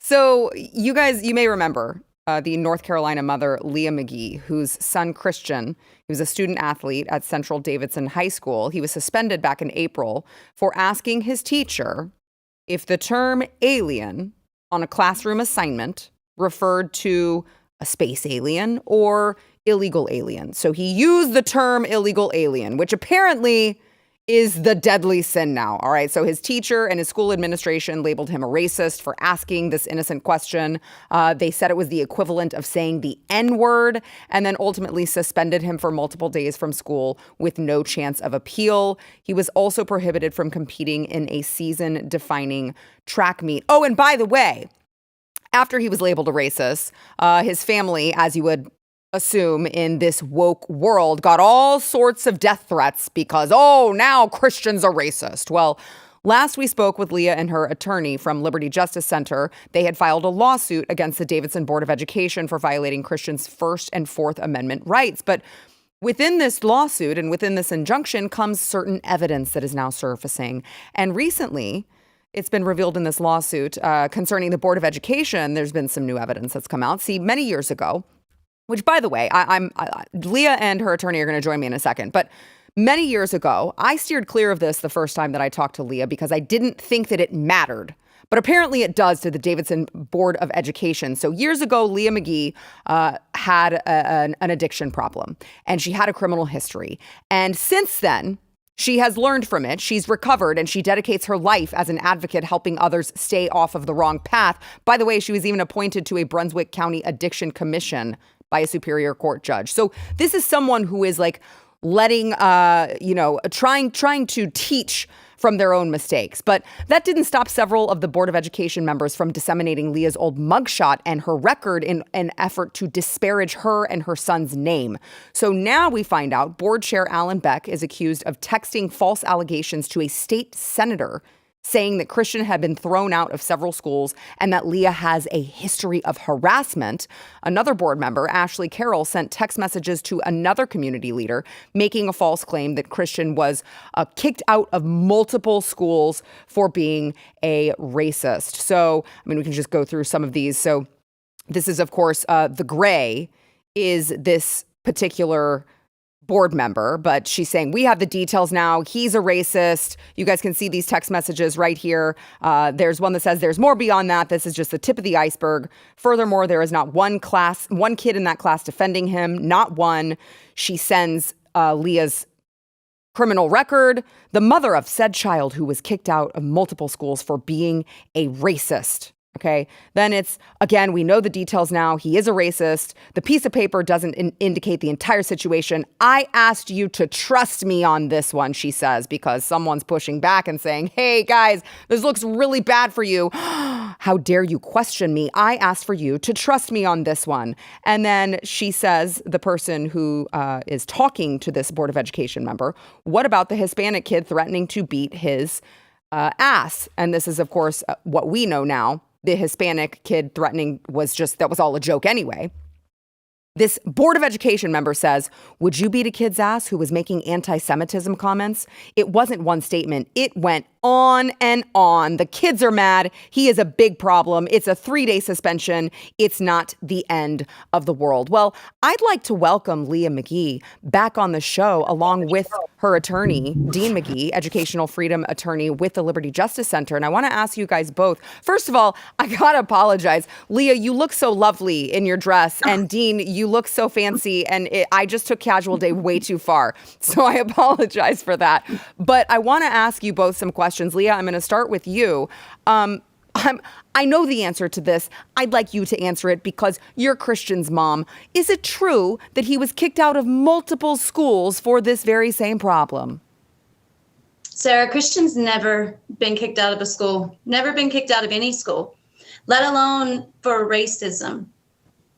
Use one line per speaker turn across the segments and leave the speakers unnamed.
So you guys, you may remember the North Carolina mother, Leah McGhee, whose son, Christian, he was a student athlete at Central Davidson High School. He was suspended back in April for asking his teacher if the term alien on a classroom assignment referred to a space alien or illegal alien. So he used the term illegal alien, which apparently is the deadly sin now. All right. So his teacher and his school administration labeled him a racist for asking this innocent question. They said it was the equivalent of saying the N-word, and then ultimately suspended him for multiple days from school with no chance of appeal. He was also prohibited from competing in a season-defining track meet. Oh, and by the way, after he was labeled a racist, his family, as you would assume in this woke world, got all sorts of death threats because, oh, now Christians are racist. Well, last we spoke with Leah and her attorney from Liberty Justice Center. They had filed a lawsuit against the Davidson Board of Education for violating Christians' First and Fourth Amendment rights. But within this lawsuit and within this injunction comes certain evidence that is now surfacing. And recently, it's been revealed in this lawsuit concerning the Board of Education. There's been some new evidence that's come out. See, many years ago, which, by the way, Leah and her attorney are going to join me in a second. But many years ago, I steered clear of this the first time that I talked to Leah because I didn't think that it mattered. But apparently it does to the Davidson Board of Education. So years ago, Leah McGhee had an addiction problem, and she had a criminal history. And since then, she has learned from it. She's recovered, and she dedicates her life as an advocate, helping others stay off of the wrong path. By the way, she was even appointed to a Brunswick County Addiction Commission by a Superior Court judge. So this is someone who is like letting, trying to teach from their own mistakes. But that didn't stop several of the Board of Education members from disseminating Leah's old mugshot and her record in an effort to disparage her and her son's name. So now we find out Board Chair Alan Beck is accused of texting false allegations to a state senator, saying that Christian had been thrown out of several schools and that Leah has a history of harassment. Another board member, Ashley Carroll, sent text messages to another community leader, making a false claim that Christian was kicked out of multiple schools for being a racist. So, I mean, we can just go through some of these. So this is, of course, the gray is this particular board member, but she's saying, we have the details now. He's a racist. You guys can see these text messages right here. There's one that says there's more beyond that. This is just the tip of the iceberg. Furthermore, there is not one kid in that class defending him, not one. She sends Leah's criminal record, the mother of said child who was kicked out of multiple schools for being a racist. Okay, then it's, again, we know the details now. He is a racist. The piece of paper doesn't indicate the entire situation. I asked you to trust me on this one, she says, because someone's pushing back and saying, hey, guys, this looks really bad for you. How dare you question me? I asked for you to trust me on this one. And then she says, the person who is talking to this Board of Education member, what about the Hispanic kid threatening to beat his ass? And this is, of course, what we know now. The Hispanic kid threatening that was all a joke anyway. This Board of Education member says, would you beat a kid's ass who was making anti-Semitism comments? It wasn't one statement. It went on and on. The kids are mad. He is a big problem. It's a 3-day suspension. It's not the end of the world. Well, I'd like to welcome Leah McGhee back on the show along with her attorney, Dean McGee, educational freedom attorney with the Liberty Justice Center. And I want to ask you guys both. First of all, I got to apologize. Leah, you look so lovely in your dress. And Dean, you look so fancy. And I just took casual day way too far. So I apologize for that. But I want to ask you both some questions. Leah, I'm going to start with you. I know the answer to this. I'd like you to answer it because you're Christian's mom. Is it true that he was kicked out of multiple schools for this very same problem?
Sara, Christian's never been kicked out of a school, never been kicked out of any school, let alone for racism.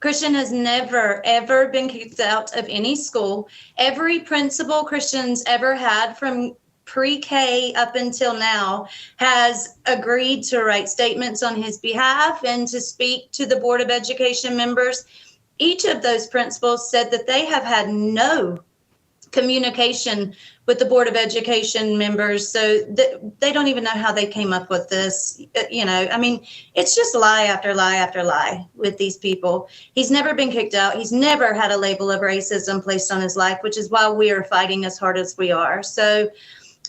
Christian has never, ever been kicked out of any school. Every principal Christian's ever had from pre-K up until now has agreed to write statements on his behalf and to speak to the Board of Education members. Each of those principals said that they have had no communication with the Board of Education members. So they don't even know how they came up with this. I mean, it's just lie after lie after lie with these people. He's never been kicked out. He's never had a label of racism placed on his life, which is why we are fighting as hard as we are. So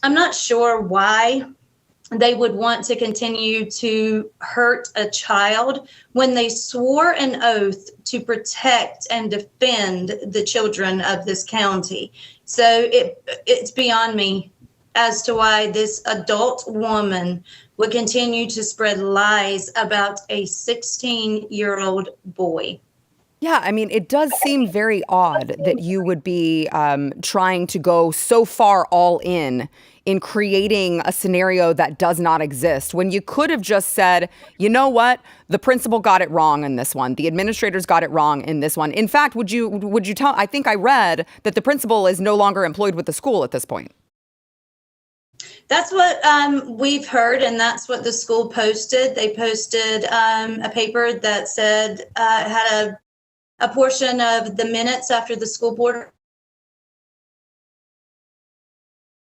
I'm not sure why they would want to continue to hurt a child when they swore an oath to protect and defend the children of this county. So it's beyond me as to why this adult woman would continue to spread lies about a 16-year-old boy.
Yeah, I mean, it does seem very odd that you would be trying to go so far all in creating a scenario that does not exist, when you could have just said, you know what, the principal got it wrong in this one. The administrators got it wrong in this one. In fact, would you tell, I think I read that the principal is no longer employed with the school at this point.
That's what we've heard, and that's what the school posted. They posted a paper that said, had a portion of the minutes after the school board.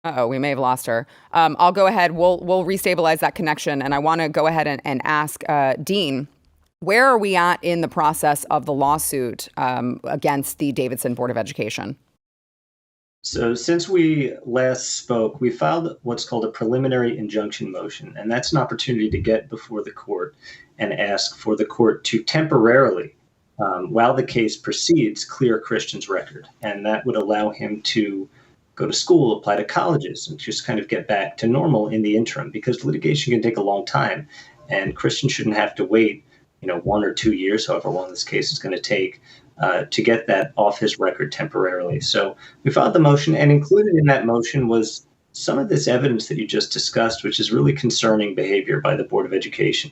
Uh-oh, we may have lost her. I'll go ahead. We'll restabilize that connection. And I want to go ahead and ask Dean, where are we at in the process of the lawsuit against the Davidson Board of Education?
So since we last spoke, we filed what's called a preliminary injunction motion. And that's an opportunity to get before the court and ask for the court to temporarily, while the case proceeds, clear Christian's record. And that would allow him to go to school, apply to colleges, and just kind of get back to normal in the interim, because litigation can take a long time, and Christian shouldn't have to wait, 1 or 2 years, however long this case is going to take, to get that off his record temporarily. So we filed the motion, and included in that motion was some of this evidence that you just discussed, which is really concerning behavior by the Board of Education.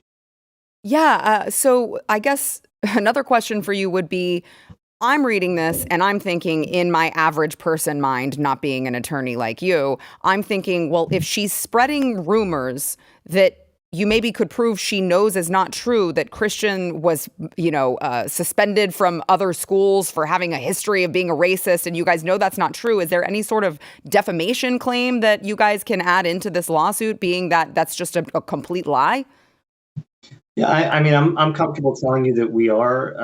Yeah. So I guess another question for you would be, I'm reading this and I'm thinking, in my average person mind, not being an attorney like you, I'm thinking, well, if she's spreading rumors that you maybe could prove she knows is not true, that Christian was, suspended from other schools for having a history of being a racist, and you guys know that's not true, is there any sort of defamation claim that you guys can add into this lawsuit, being that that's just a complete lie?
Yeah, I'm comfortable telling you that we are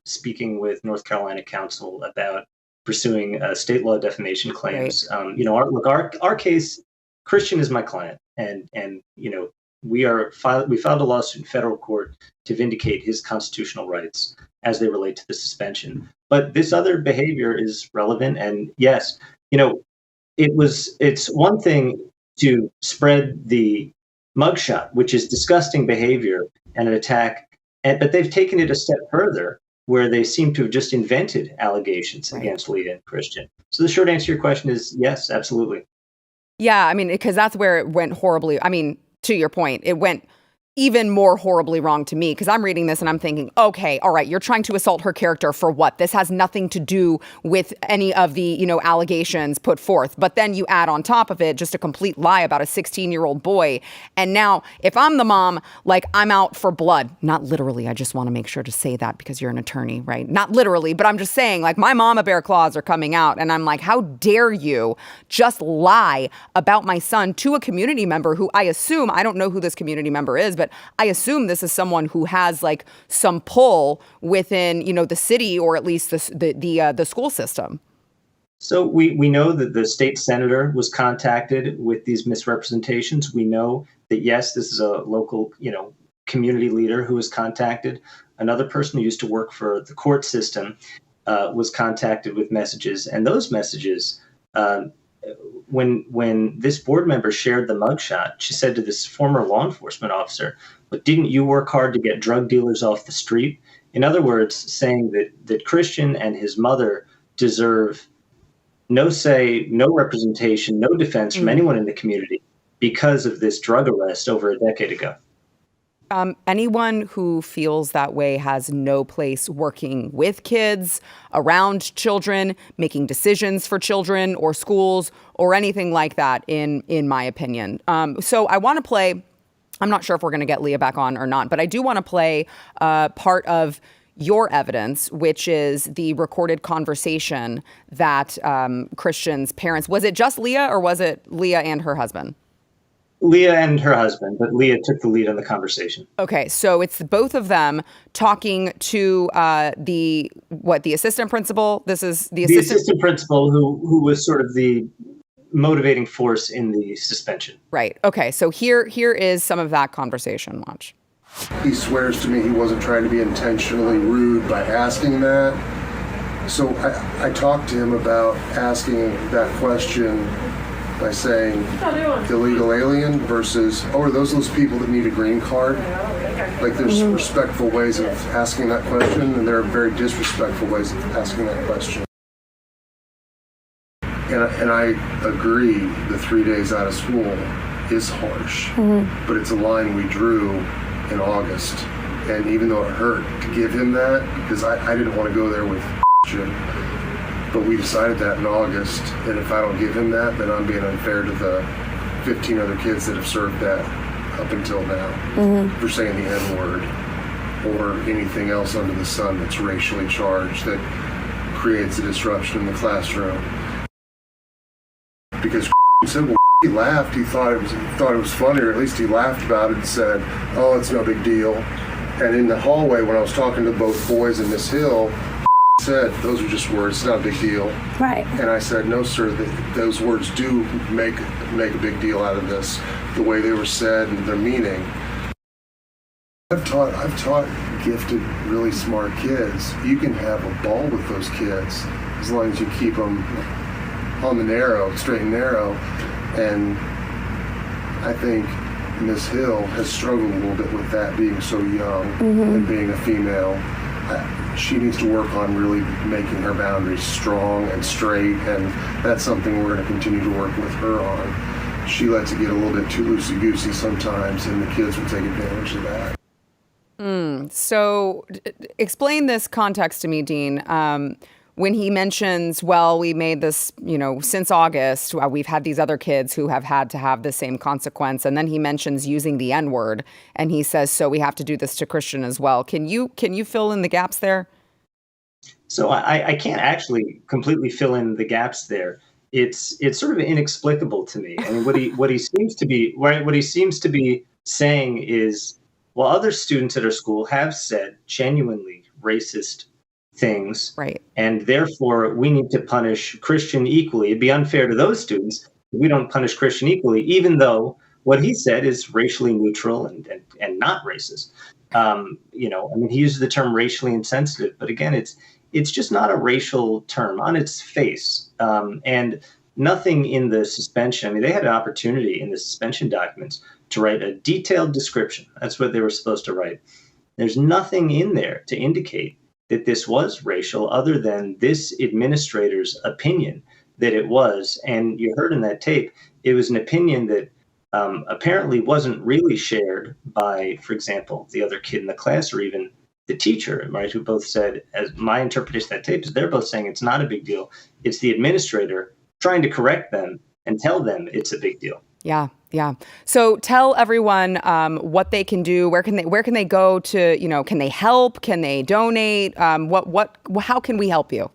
speaking with North Carolina counsel about pursuing state law defamation claims. Right. Our case, Christian is my client, and we filed a lawsuit in federal court to vindicate his constitutional rights as they relate to the suspension. But this other behavior is relevant, and yes, it's one thing to spread the mugshot, which is disgusting behavior and an attack, but they've taken it a step further, where they seem to have just invented allegations against Leah and Christian. So the short answer to your question is yes, absolutely.
Yeah, I mean, because that's where it went horribly. I mean, to your point, it went even more horribly wrong to me, because I'm reading this and I'm thinking, okay, all right, you're trying to assault her character for what? This has nothing to do with any of the, allegations put forth. But then you add on top of it just a complete lie about a 16-year-old boy. And now if I'm the mom, I'm out for blood. Not literally. I just want to make sure to say that because you're an attorney, right? Not literally, but I'm just saying, my mama bear claws are coming out. And I'm like, how dare you just lie about my son to a community member who I assume, I don't know who this community member is, but I assume this is someone who has some pull within, the city, or at least the school system.
So we know that the state senator was contacted with these misrepresentations. We know that, yes, this is a local, community leader who was contacted. Another person who used to work for the court system was contacted with messages, and those messages, when this board member shared the mugshot, she said to this former law enforcement officer, "But didn't you work hard to get drug dealers off the street?" In other words, saying that Christian and his mother deserve no say, no representation, no defense from anyone in the community because of this drug arrest over a decade ago.
Anyone who feels that way has no place working with kids, around children, making decisions for children or schools or anything like that, in my opinion. So I want to play, I'm not sure if we're going to get Leah back on or not, but I do want to play part of your evidence, which is the recorded conversation that Christian's parents, was it just Leah or was it Leah and her husband?
Leah and her husband, but Leah took the lead on the conversation.
Okay, so it's both of them talking to the assistant principal. This is the
assistant principal who was sort of the motivating force in the suspension.
Right. Okay, so here is some of that conversation. Watch.
He swears to me he wasn't trying to be intentionally rude by asking that. So I talked to him about asking that question by saying illegal alien versus, are those people that need a green card? Like there's respectful ways of asking that question, and there are very disrespectful ways of asking that question. And I agree the 3 days out of school is harsh, but it's a line we drew in August. And even though it hurt to give him that, because I didn't want to go there with but we decided that in August, and if I don't give him that, then I'm being unfair to the 15 other kids that have served that up until now for saying the N-word or anything else under the sun that's racially charged that creates a disruption in the classroom. Because said, well, he laughed, he thought it was funny, or at least he laughed about it and said, oh, it's no big deal. And in the hallway when I was talking to both boys in Miss Hill, said those are just words, it's not a big deal.
Right.
And I said, no sir, those words do make a big deal out of this, the way they were said and their meaning. I've taught gifted, really smart kids. You can have a ball with those kids as long as you keep them on the narrow, straight and narrow. And I think Miss Hill has struggled a little bit with that, being so young and being a female. She needs to work on really making her boundaries strong and straight, and that's something we're going to continue to work with her on. She lets it get a little bit too loosey-goosey sometimes, and the kids will take advantage of that.
So explain this context to me, Dean. When he mentions, well, we made this, since August, we've had these other kids who have had to have the same consequence. And then he mentions using the N-word, and he says, so we have to do this to Christian as well. Can you fill in the gaps there?
So I can't actually completely fill in the gaps there. It's sort of inexplicable to me. I mean, what he seems to be saying is, well, other students at our school have said genuinely racist things,
right? And
therefore we need to punish Christian equally. It'd be unfair to those students if we don't punish Christian equally, even though what he said is racially neutral and not racist. He uses the term racially insensitive, but again, it's just not a racial term on its face. And nothing in the suspension. I mean, they had an opportunity in the suspension documents to write a detailed description. That's what they were supposed to write. There's nothing in there to indicate that this was racial other than this administrator's opinion that it was. And you heard in that tape, it was an opinion that apparently wasn't really shared by, for example, the other kid in the class or even the teacher, right, who both said, as my interpretation of that tape is they're both saying it's not a big deal. It's the administrator trying to correct them and tell them it's a big deal.
Yeah. So tell everyone what they can do. Where can they go to, can they help? Can they donate? How can we help you?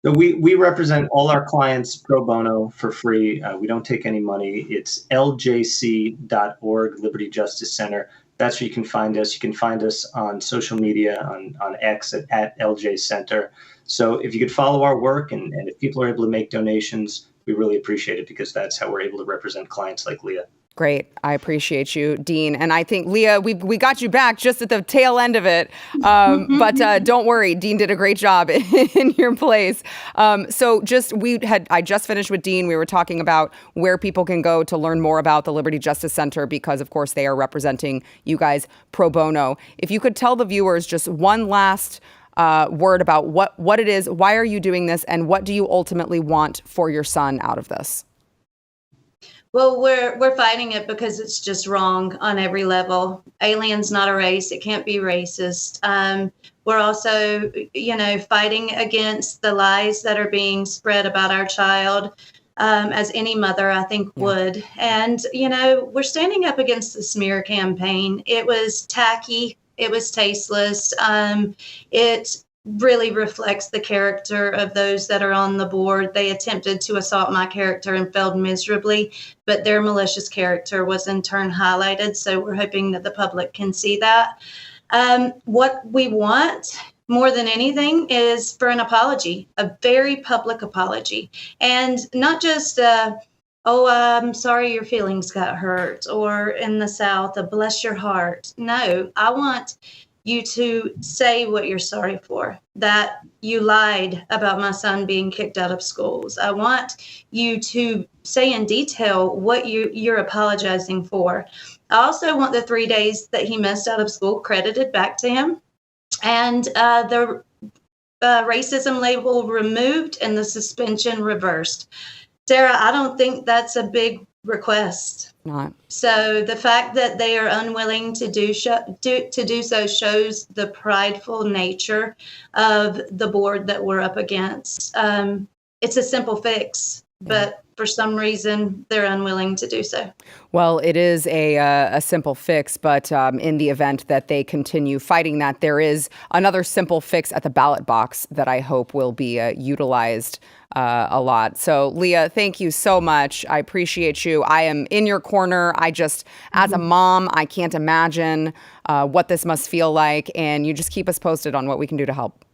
So we represent all our clients pro bono for free. We don't take any money. It's ljc.org, Liberty Justice Center. That's where you can find us. You can find us on social media, on X at LJ Center. So if you could follow our work and if people are able to make donations, we really appreciate it because that's how we're able to represent clients like Leah.
Great. I appreciate you, Dean. And I think, Leah, we got you back just at the tail end of it. But don't worry, Dean did a great job in your place. I just finished with Dean. We were talking about where people can go to learn more about the Liberty Justice Center because, of course, they are representing you guys pro bono. If you could tell the viewers just one last word about what it is, why are you doing this, and what do you ultimately want for your son out of this?
Well, we're fighting it because it's just wrong on every level. Alien's not a race. It can't be racist. We're also, fighting against the lies that are being spread about our child, as any mother, I think, would. And, we're standing up against the smear campaign. It was tacky. It was tasteless. It really reflects the character of those that are on the board. They attempted to assault my character and failed miserably, but their malicious character was in turn highlighted. So we're hoping that the public can see that. What we want more than anything is for an apology, a very public apology, and not just, oh, I'm sorry your feelings got hurt, or in the South, a bless your heart. No, I want you to say what you're sorry for, that you lied about my son being kicked out of schools. I want you to say in detail what you're apologizing for. I also want the 3 days that he missed out of school credited back to him, and the racism label removed and the suspension reversed. Sara, I don't think that's a big request.
Not.
So the fact that they are unwilling to do so shows the prideful nature of the board that we're up against. It's a simple fix, but for some reason they're unwilling to do so.
Well, it is a simple fix, but in the event that they continue fighting that, there is another simple fix at the ballot box that I hope will be utilized a lot. So, Leah, thank you so much. I appreciate you. I am in your corner. I just, as a mom, I can't imagine what this must feel like. And you just keep us posted on what we can do to help.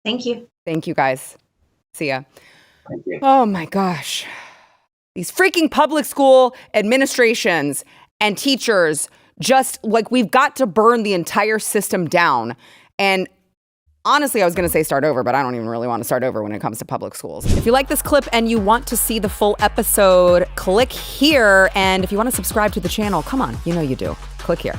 Thank you.
Thank you, guys. See ya.
Thank you.
Oh, my gosh. These freaking public school administrations and teachers, just like, we've got to burn the entire system down. And honestly, I was going to say start over, but I don't even really want to start over when it comes to public schools. If you like this clip and you want to see the full episode, click here. And if you want to subscribe to the channel, come on, you know you do. Click here.